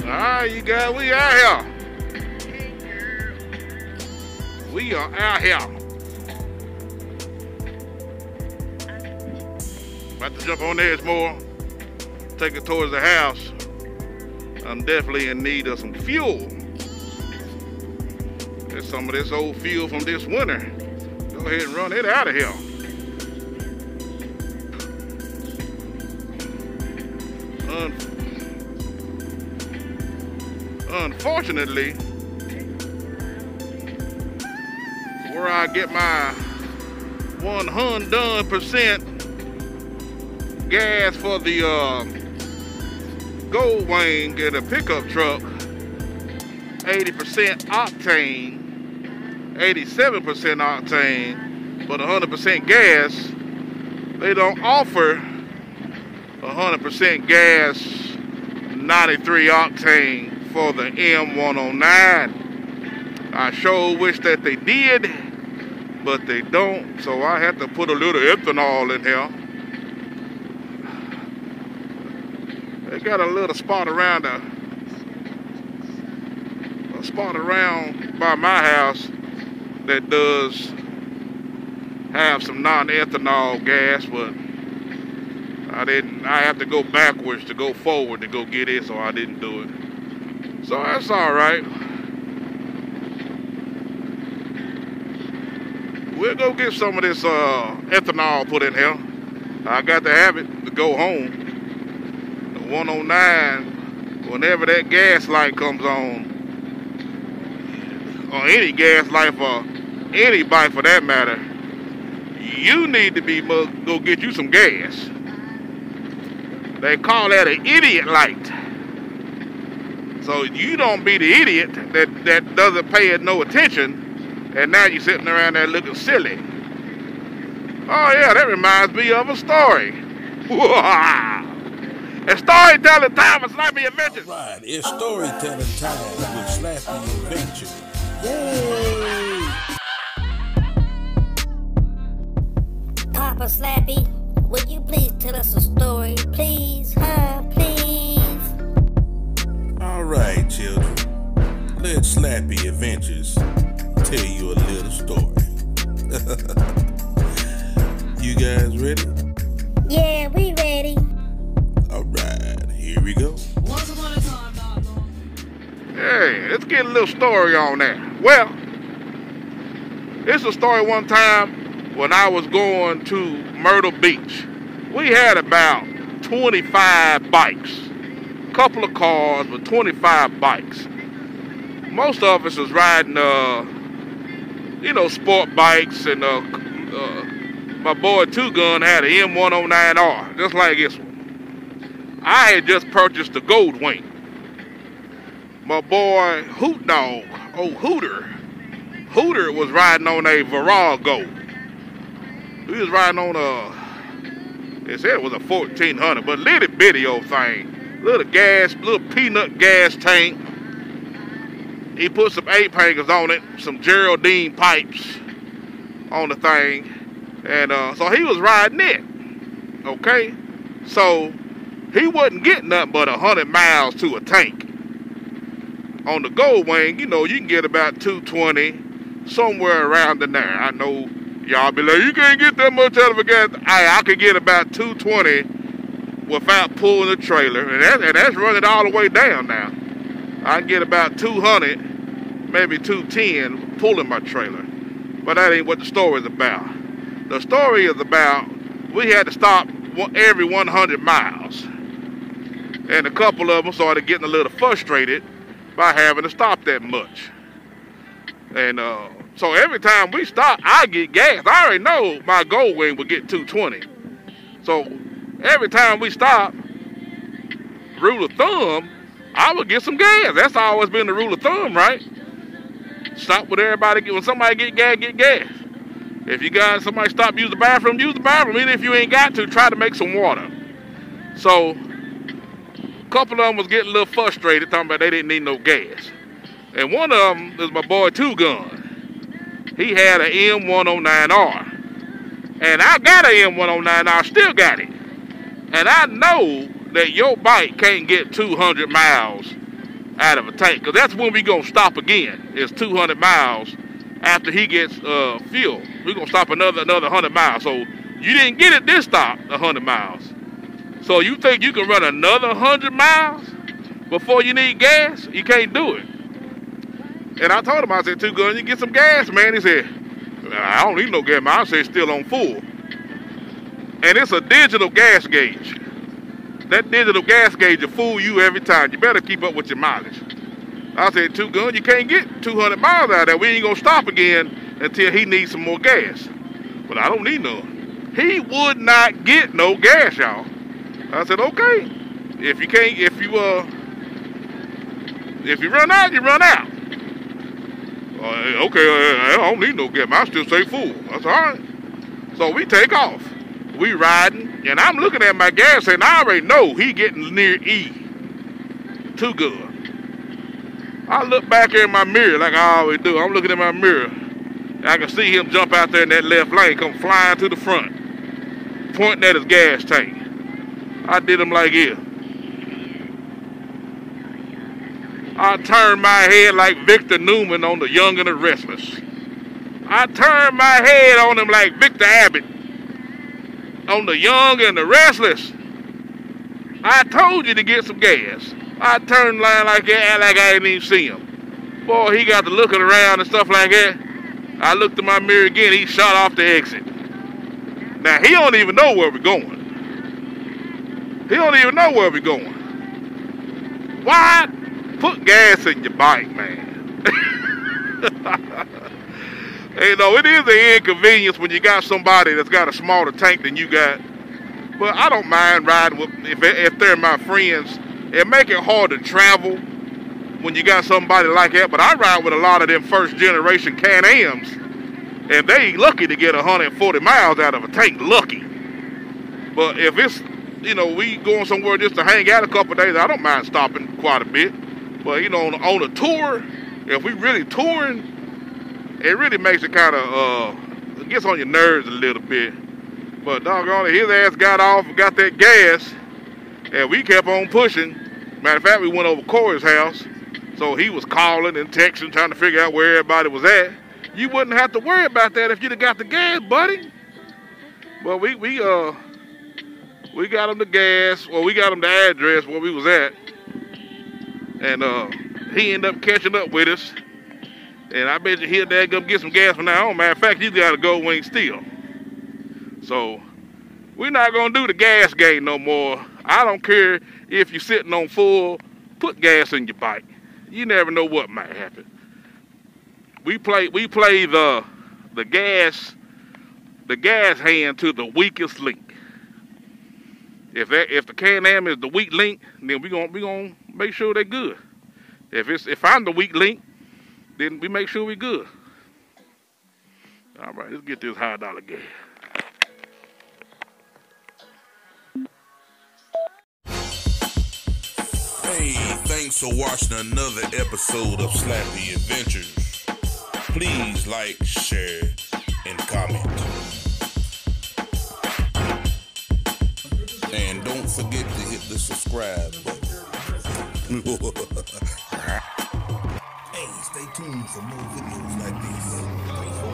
Alright, you guys, we out here. We are out here. About to jump on the edge more. Take it towards the house. I'm definitely in need of some fuel. There's some of this old fuel from this winter. Go ahead and run it out of here. Unfortunately, where I get my 100% gas for the Gold Wing in a pickup truck, 80% octane, 87% octane, but 100% gas, they don't offer 100% gas 93 octane for the M109. I sure wish that they did, but they don't, so I have to put a little ethanol in here. They got a little spot around by my house that does have some non-ethanol gas, but I have to go backwards to go forward to go get it, so I didn't do it. So that's all right. We'll go get some of this ethanol put in here. I got to have it to go home. The 109, whenever that gas light comes on, or any gas light for any bike for that matter, you need to go get you some gas. They call that an idiot light. So you don't be the idiot that doesn't pay it no attention, and now you're sitting around there looking silly. Oh yeah, that reminds me of a story. It's storytelling time with Slappy Adventures. All right, it's storytelling time with Slappy Adventures. Yay! Papa Slappy, would you please tell us a story, please, huh, please? All right, children, let Slappy Adventures tell you a little story. You guys ready? Yeah, we ready. All right, here we go. Once upon a time, dog. Hey, let's get a little story on that. Well, it's a story one time when I was going to Myrtle Beach. We had about 25 bikes. A couple of cars, but 25 bikes. Most of us was riding, sport bikes, and my boy Two Gun had an M109R, just like this one. I had just purchased the Gold Wing. My boy Hooter was riding on a Virago. He was riding on they said it was a 1400, but little bitty old thing. Little peanut gas tank. He put some 8-hangers on it, some Geraldine pipes on the thing. And so he was riding it. Okay? So he wasn't getting nothing but 100 miles to a tank. On the Gold Wing, you can get about 220, somewhere around in there. I know y'all be like, you can't get that much out of a gas. I could get about 220 without pulling the trailer, and that's running all the way down now. I can get about 200, maybe 210 pulling my trailer. But that ain't what the story is about. The story is about we had to stop every 100 miles. And a couple of them started getting a little frustrated by having to stop that much. And so every time we stop, I get gas. I already know my Gold Wing would get 220. So every time we stop, rule of thumb, I would get some gas. That's always been the rule of thumb, right? Stop with everybody. When somebody get gas, get gas. If you got somebody stop, use the bathroom, use the bathroom. Even if you ain't got to, try to make some water. So a couple of them was getting a little frustrated, talking about they didn't need no gas. And one of them is my boy Two Gun. He had an M109R. And I got an M109R, still got it. And I know that your bike can't get 200 miles out of a tank. Because that's when we going to stop again. It's 200 miles after he gets fuel. We're going to stop another 100 miles. So you didn't get it this stop, 100 miles. So you think you can run another 100 miles before you need gas? You can't do it. And I told him, I said, 2 Gun, you get some gas, man. He said, I don't need no gas, man. I said, still on full. And it's a digital gas gauge. That digital gas gauge will fool you every time. You better keep up with your mileage. I said, 2 Gun, you can't get 200 miles out of there. We ain't going to stop again until he needs some more gas. But I don't need none. He would not get no gas, y'all. I said, okay. If you run out, you run out. Okay, I don't need no gas. I still stay full. That's all right. So we take off. We riding, and I'm looking at my gas, and I already know he getting near E. 2 Gun. I look back here in my mirror like I always do. I'm looking in my mirror. I can see him jump out there in that left lane, come flying to the front, pointing at his gas tank. I did him like here. I turned my head like Victor Newman on The Young and the Restless. I turned my head on him like Victor Abbott on The Young and the Restless. I told you to get some gas. I turned line like that, like I didn't even see him. Boy, he got to looking around and stuff like that. I looked in my mirror again, he shot off the exit. Now, he don't even know where we're going. He don't even know where we're going. Why? Put gas in your bike, man. You know, it is an inconvenience when you got somebody that's got a smaller tank than you got. But I don't mind riding with, if they're my friends. It make it hard to travel when you got somebody like that. But I ride with a lot of them first generation Can-Ams, and they lucky to get 140 miles out of a tank, lucky. But if it's, you know, we going somewhere just to hang out a couple of days, I don't mind stopping quite a bit. But, you know, on a tour, if we really touring, it really makes it kind of, it gets on your nerves a little bit. But doggone it, his ass got off and got that gas, and we kept on pushing. Matter of fact, we went over Corey's house, so he was calling and texting, trying to figure out where everybody was at. You wouldn't have to worry about that if you'd have got the gas, buddy. But we got him the gas, well, we got him the address where we was at. And he ended up catching up with us. And I bet you he'll come get some gas from now on. Matter of fact, you got to go wing still. So we're not going to do the gas game no more. I don't care if you're sitting on full, put gas in your bike. You never know what might happen. We play the gas hand to the weakest link. If the Can-Am is the weak link, then we gonna make sure they're good. If I'm the weak link, then we make sure we're good. All right, let's get this $100 gas. Hey, thanks for watching another episode of Slappy Adventures. Please like, share, and comment. And don't forget to hit the subscribe button. Hey, stay tuned for more videos like these.